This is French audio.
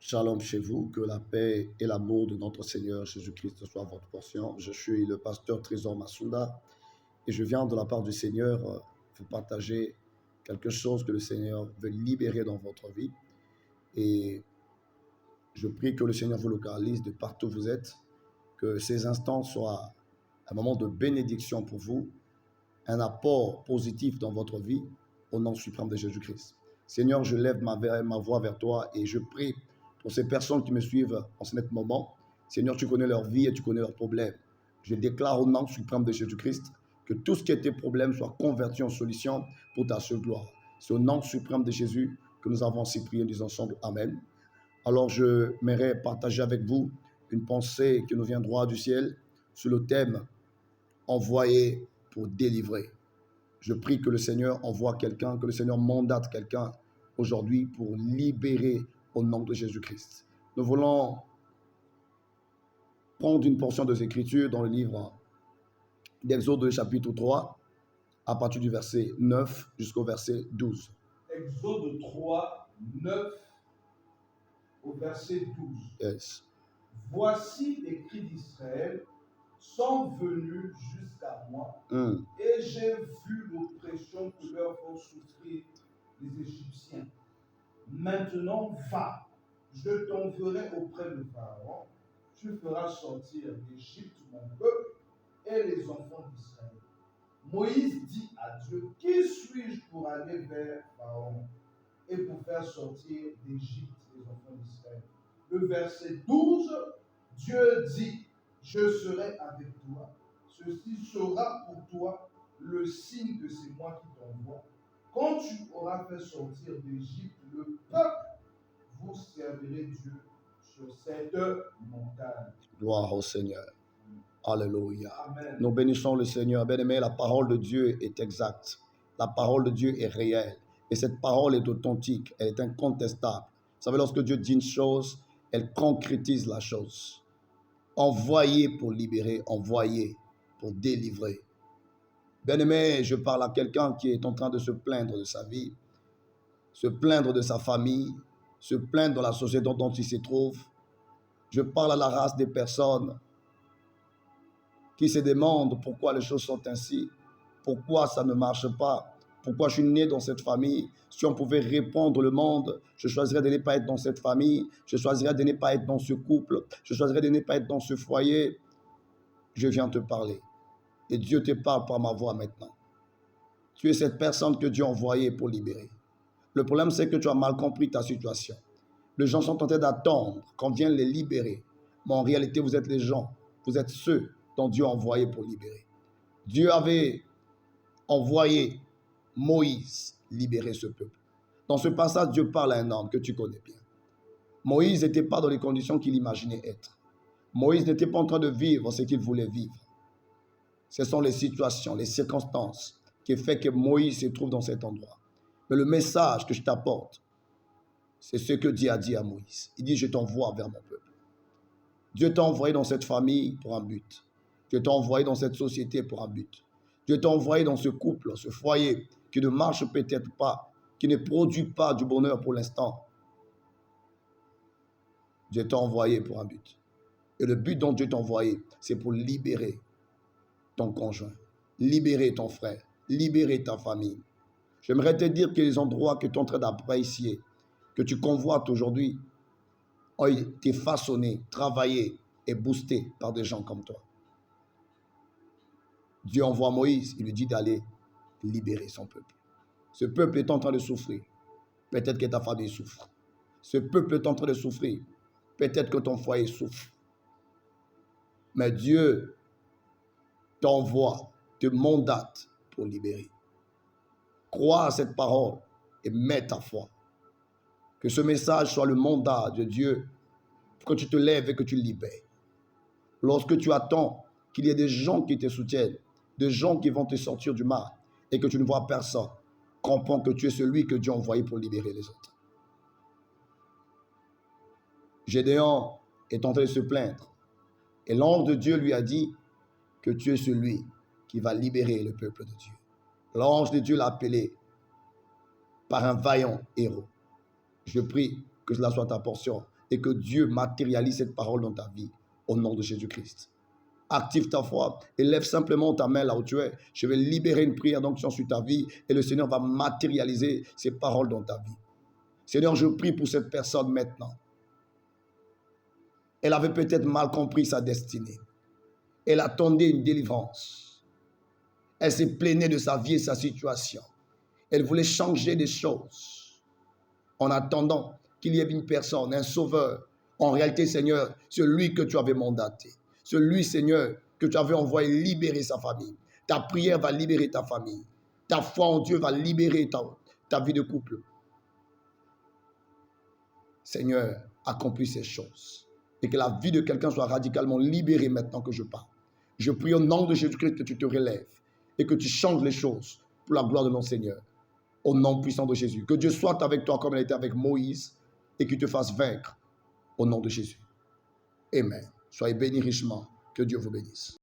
Shalom chez vous, que la paix et l'amour de notre Seigneur Jésus-Christ soient votre portion. Je suis le pasteur Trésor Massounda et je viens de la part du Seigneur vous partager quelque chose que le Seigneur veut libérer dans votre vie. Et je prie que le Seigneur vous localise de partout où vous êtes, que ces instants soient un moment de bénédiction pour vous, un apport positif dans votre vie, au nom suprême de Jésus-Christ. Seigneur, je lève ma voix vers toi et je prie pour ces personnes qui me suivent en ce moment. Seigneur, tu connais leur vie et tu connais leurs problèmes. Je déclare au nom suprême de Jésus-Christ que tout ce qui était problème soit converti en solution pour ta seule gloire. C'est au nom suprême de Jésus que nous avons ainsi prié, nous ensemble. Amen. Alors, je m'aimerais partager avec vous une pensée qui nous vient droit du ciel sur le thème « Envoyé pour délivrer ». Je prie que le Seigneur envoie quelqu'un, que le Seigneur mandate quelqu'un aujourd'hui pour libérer au nom de Jésus-Christ. Nous voulons prendre une portion des Écritures dans le livre d'Exode chapitre 3, à partir du verset 9 jusqu'au verset 12. Exode 3, 9 au verset 12. Yes. Voici les cris d'Israël sont venus jusqu'à moi, et j'ai vu l'oppression que leur font souffrir les Égyptiens. Maintenant, va, je t'enverrai auprès de Pharaon, tu feras sortir d'Égypte mon peuple et les enfants d'Israël. Moïse dit à Dieu, qui suis-je pour aller vers Pharaon et pour faire sortir d'Égypte les enfants d'Israël? Le verset 12, Dieu dit, je serai avec toi. Ceci sera pour toi le signe que c'est moi qui t'envoie. Quand tu auras fait sortir d'Égypte le peuple, vous servirez Dieu sur cette montagne. Gloire au Seigneur. Alléluia. Amen. Nous bénissons le Seigneur. Bien-aimé, la parole de Dieu est exacte. La parole de Dieu est réelle. Et cette parole est authentique. Elle est incontestable. Vous savez, lorsque Dieu dit une chose, elle concrétise la chose. Envoyé pour libérer, envoyé pour délivrer. Bien-aimé, je parle à quelqu'un qui est en train de se plaindre de sa vie, se plaindre de sa famille, se plaindre de la société dont il se trouve. Je parle à la race des personnes qui se demandent pourquoi les choses sont ainsi, pourquoi ça ne marche pas, pourquoi je suis né dans cette famille. Si on pouvait répondre le monde, je choisirais de ne pas être dans cette famille, je choisirais de ne pas être dans ce couple, je choisirais de ne pas être dans ce foyer. Je viens te parler. Et Dieu te parle par ma voix maintenant. Tu es cette personne que Dieu a envoyée pour libérer. Le problème, c'est que tu as mal compris ta situation. Les gens sont en train d'attendre qu'on vienne les libérer. Mais en réalité, vous êtes les gens, vous êtes ceux dont Dieu a envoyé pour libérer. Dieu avait envoyé Moïse libérer ce peuple. Dans ce passage, Dieu parle à un homme que tu connais bien. Moïse n'était pas dans les conditions qu'il imaginait être. Moïse n'était pas en train de vivre ce qu'il voulait vivre. Ce sont les situations, les circonstances qui font que Moïse se trouve dans cet endroit. Mais le message que je t'apporte, c'est ce que Dieu a dit à Moïse. Il dit, je t'envoie vers mon peuple. Dieu t'a envoyé dans cette famille pour un but. Dieu t'a envoyé dans cette société pour un but. Dieu t'a envoyé dans ce couple, ce foyer qui ne marche peut-être pas, qui ne produit pas du bonheur pour l'instant. Dieu t'a envoyé pour un but. Et le but dont Dieu t'a envoyé, c'est pour libérer ton conjoint, libérer ton frère, libérer ta famille. J'aimerais te dire que les endroits que tu es en train d'apprécier, que tu convoites aujourd'hui, ont été façonnés, travaillés et boostés par des gens comme toi. Dieu envoie Moïse, il lui dit d'aller libérer son peuple. Ce peuple est en train de souffrir. Peut-être que ta famille souffre. Ce peuple est en train de souffrir. Peut-être que ton foyer souffre. Mais Dieu t'envoie, te mandate pour libérer. Crois à cette parole et mets ta foi. Que ce message soit le mandat de Dieu pour que tu te lèves et que tu libères. Lorsque tu attends qu'il y ait des gens qui te soutiennent, des gens qui vont te sortir du mal et que tu ne vois personne, comprends que tu es celui que Dieu a envoyé pour libérer les autres. Gédéon est en train de se plaindre et l'ange de Dieu lui a dit que tu es celui qui va libérer le peuple de Dieu. L'ange de Dieu l'a appelé par un vaillant héros. Je prie que cela soit ta portion et que Dieu matérialise cette parole dans ta vie au nom de Jésus-Christ. Active ta foi et lève simplement ta main là où tu es. Je vais libérer une prière d'onction sur ta vie et le Seigneur va matérialiser ces paroles dans ta vie. Seigneur, je prie pour cette personne maintenant. Elle avait peut-être mal compris sa destinée. Elle attendait une délivrance. Elle s'est plaignée de sa vie et sa situation. Elle voulait changer des choses en attendant qu'il y ait une personne, un sauveur. En réalité, Seigneur, celui que tu avais mandaté. Celui, Seigneur, que tu avais envoyé libérer sa famille. Ta prière va libérer ta famille. Ta foi en Dieu va libérer ta vie de couple. Seigneur, accomplis ces choses. Et que la vie de quelqu'un soit radicalement libérée maintenant que je parle. Je prie au nom de Jésus-Christ que tu te relèves et que tu changes les choses pour la gloire de notre Seigneur. Au nom puissant de Jésus. Que Dieu soit avec toi comme il était avec Moïse et qu'il te fasse vaincre au nom de Jésus. Amen. Soyez bénis richement. Que Dieu vous bénisse.